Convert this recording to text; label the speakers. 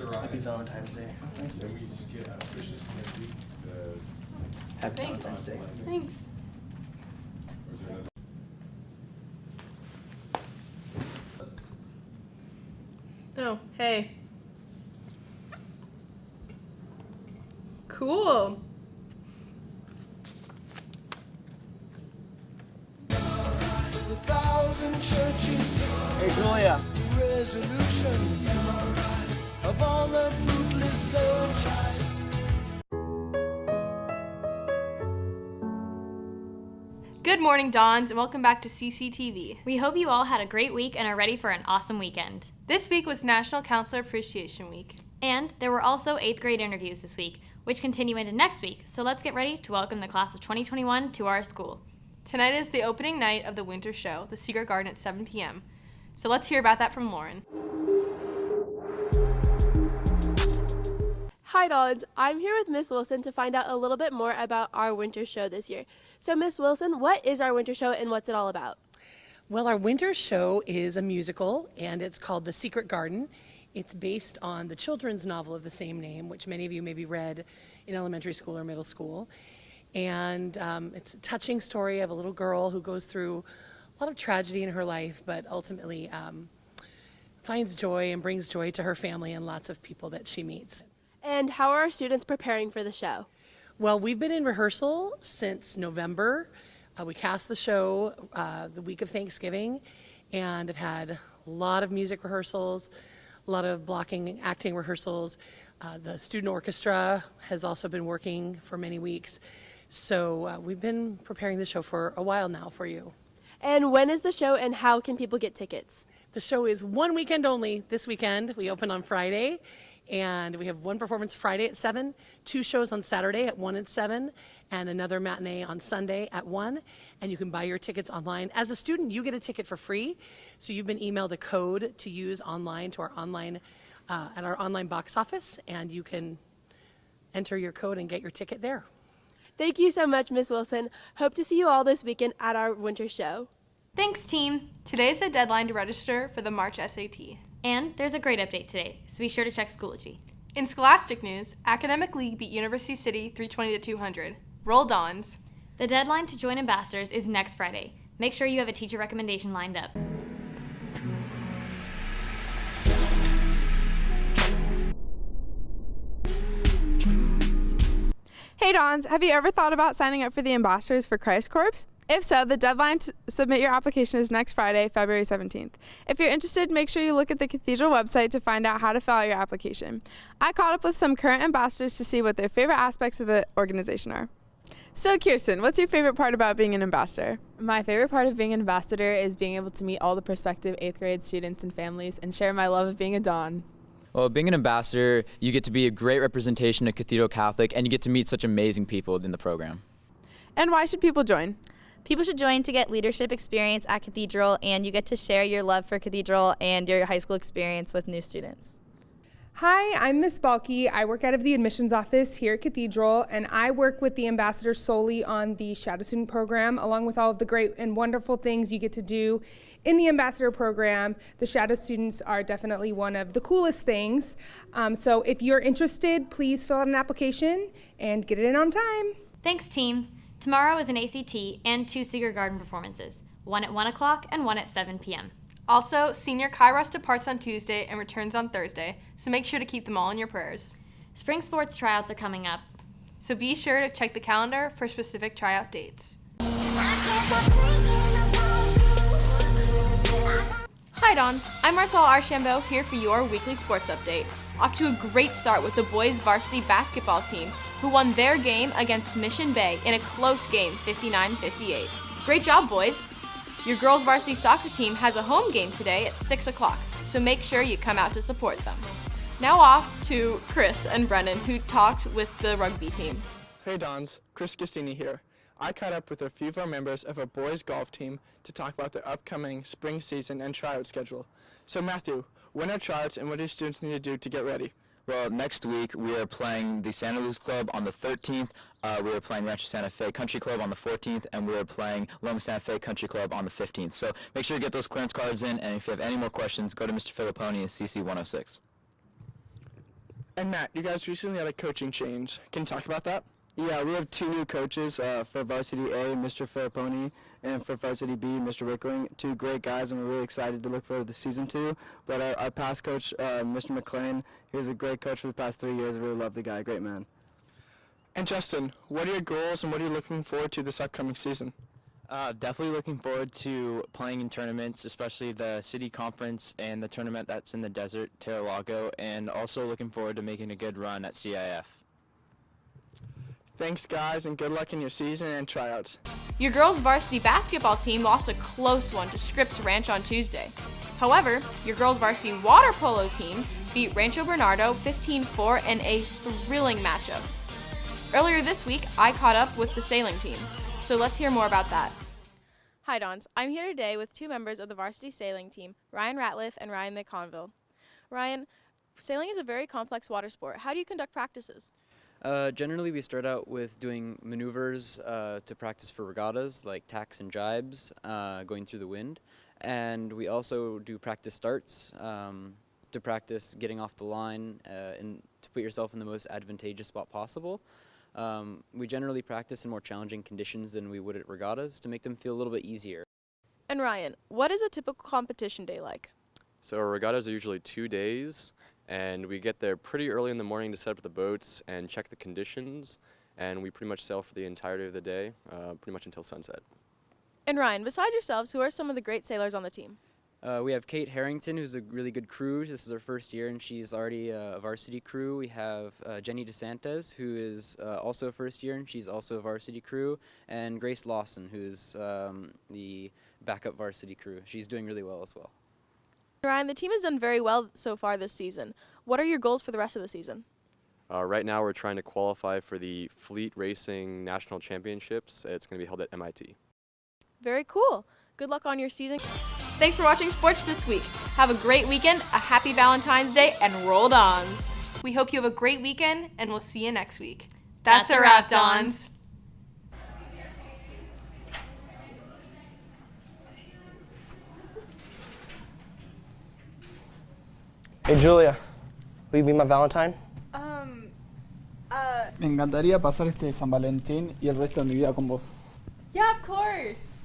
Speaker 1: Happy Valentine's Day.
Speaker 2: Then we just get wishes next week.
Speaker 1: Happy Valentine's Day.
Speaker 3: Thanks.
Speaker 2: Or is there another?
Speaker 3: Oh, hey. Cool.
Speaker 1: Hey, Julia.
Speaker 3: Good morning, Dons, and welcome back to CCTV.
Speaker 4: We hope you all had a great week and are ready for an awesome weekend.
Speaker 3: This week was National Counselor Appreciation Week.
Speaker 4: And there were also 8th grade interviews this week, which continue into next week, so let's get ready to welcome the class of 2021 to our school.
Speaker 3: Tonight is the opening night of the winter show, The Secret Garden, at 7 p.m. So let's hear about that from Lauren.
Speaker 5: Hi, Dons. I'm here with Miss Wilson to find out a little bit more about our winter show this year. So, Miss Wilson, what is our winter show and what's it all about?
Speaker 6: Well, our winter show is a musical, and it's called The Secret Garden. It's based on the children's novel of the same name, which many of you maybe read in elementary school or middle school. And it's a touching story of a little girl who goes through a lot of tragedy in her life, but ultimately finds joy and brings joy to her family and lots of people that she meets.
Speaker 5: And how are our students preparing for the show?
Speaker 6: Well, we've been in rehearsal since November. We cast the show the week of Thanksgiving and have had a lot of music rehearsals, a lot of blocking acting rehearsals. The student orchestra has also been working for many weeks. So we've been preparing the show for a while now for you.
Speaker 5: And when is the show and how can people get tickets?
Speaker 6: The show is one weekend only this weekend. We open on Friday. And we have one performance Friday at 7, 2 shows on Saturday at 1 and 7, and another matinee on Sunday at 1. And you can buy your tickets online. As a student, you get a ticket for free. So you've been emailed a code to use online to our online, at our online box office, and you can enter your code and get your ticket there.
Speaker 5: Thank you so much, Miss Wilson. Hope to see you all this weekend at our winter show.
Speaker 4: Thanks, team!
Speaker 3: Today is the deadline to register for the March SAT.
Speaker 4: And there's a grade update today, so be sure to check Schoology.
Speaker 3: In Scholastic news, Academic League beat University City 320-200. Roll Dons.
Speaker 4: The deadline to join ambassadors is next Friday. Make sure you have a teacher recommendation lined up.
Speaker 7: Hey Dons, have you ever thought about signing up for the Ambassadors for Christ Corps? If so, the deadline to submit your application is next Friday, February 17th. If you're interested, make sure you look at the Cathedral website to find out how to fill out your application. I caught up with some current ambassadors to see what their favorite aspects of the organization are. So Kirsten, what's your favorite part about being an ambassador?
Speaker 8: My favorite part of being an ambassador is being able to meet all the prospective 8th grade students and families and share my love of being a Don.
Speaker 9: Well, being an ambassador, you get to be a great representation of Cathedral Catholic, and you get to meet such amazing people in the program.
Speaker 7: And why should people join?
Speaker 10: People should join to get leadership experience at Cathedral, and you get to share your love for Cathedral and your high school experience with new students.
Speaker 11: Hi, I'm Miss Balky. I work out of the admissions office here at Cathedral, and I work with the ambassadors solely on the Shadow Student program, along with all of the great and wonderful things you get to do in the ambassador program. The Shadow Students are definitely one of the coolest things. So if you're interested, please fill out an application and get it in on time.
Speaker 4: Thanks, team. Tomorrow is an ACT and 2 Secret Garden performances, one at 1 o'clock and one at 7 p.m.
Speaker 3: Also, Senior Kairos departs on Tuesday and returns on Thursday, so make sure to keep them all in your prayers.
Speaker 4: Spring sports tryouts are coming up,
Speaker 3: so be sure to check the calendar for specific tryout dates. Hi Dons, I'm Marcel Archambault here for your weekly sports update. Off to a great start with the boys varsity basketball team, who won their game against Mission Bay in a close game, 59-58. Great job, boys! Your girls varsity soccer team has a home game today at 6 o'clock, so make sure you come out to support them. Now off to Chris and Brennan, who talked with the rugby team.
Speaker 12: Hey Dons, Chris Gastini here. I caught up with a few of our members of our boys golf team to talk about their upcoming spring season and tryout schedule. So Matthew, when are tryouts and what do students need to do to get ready?
Speaker 9: Well, next week we are playing the Santa Luz Club on the 13th, we are playing Rancho Santa Fe Country Club on the 14th, and we are playing Loma Santa Fe Country Club on the 15th. So make sure you get those clearance cards in, and if you have any more questions, go to Mr. Filipponi at CC 106.
Speaker 12: And Matt, you guys recently had a coaching change. Can you talk about that?
Speaker 9: Yeah, we have 2 new coaches for Varsity A, Mr. Filipponi, and for Varsity B, Mr. Wickling. 2 great guys, and we're really excited to look forward to season 2. But our past coach, Mr. McLean, he was a great coach for the past 3 years. I really love the guy, great man.
Speaker 12: And Justin, what are your goals and what are you looking forward to this upcoming season?
Speaker 9: Definitely looking forward to playing in tournaments, especially the city conference and the tournament that's in the desert, Terra Lago, and also looking forward to making a good run at CIF.
Speaker 12: Thanks, guys, and good luck in your season and tryouts.
Speaker 3: Your girls' varsity basketball team lost a close one to Scripps Ranch on Tuesday. However, your girls' varsity water polo team beat Rancho Bernardo 15-4 in a thrilling matchup. Earlier this week, I caught up with the sailing team, so let's hear more about that.
Speaker 5: Hi, Dons. I'm here today with 2 members of the varsity sailing team, Ryan Ratliff and Ryan McConville. Ryan, sailing is a very complex water sport. How do you conduct practices?
Speaker 13: Generally, we start out with doing maneuvers to practice for regattas, like tacks and jibes, going through the wind. And we also do practice starts to practice getting off the line and to put yourself in the most advantageous spot possible. We generally practice in more challenging conditions than we would at regattas to make them feel a little bit easier.
Speaker 5: And Ryan, what is a typical competition day like?
Speaker 14: So our regattas are usually 2 days, and we get there pretty early in the morning to set up the boats and check the conditions, and we pretty much sail for the entirety of the day, pretty much until sunset.
Speaker 5: And Ryan, besides yourselves, who are some of the great sailors on the team?
Speaker 13: We have Kate Harrington, who's a really good crew. This is her first year, and she's already a varsity crew. We have Jenny DeSantis, who is also a first year, and she's also a varsity crew. And Grace Lawson, who's the backup varsity crew. She's doing really well as well.
Speaker 5: Ryan, the team has done very well so far this season. What are your goals for the rest of the season?
Speaker 14: Right now we're trying to qualify for the Fleet Racing National Championships. It's going to be held at MIT.
Speaker 5: Very cool. Good luck on your season.
Speaker 3: Thanks for watching sports this week. Have a great weekend, a happy Valentine's Day, and roll Dons. We hope you have a great weekend, and we'll see you next week. That's a wrap, Dons.
Speaker 1: Hey, Julia, will you be my Valentine?
Speaker 15: Me encantaría pasar este San Valentín y el resto de mi vida con vos.
Speaker 16: Yeah, of course.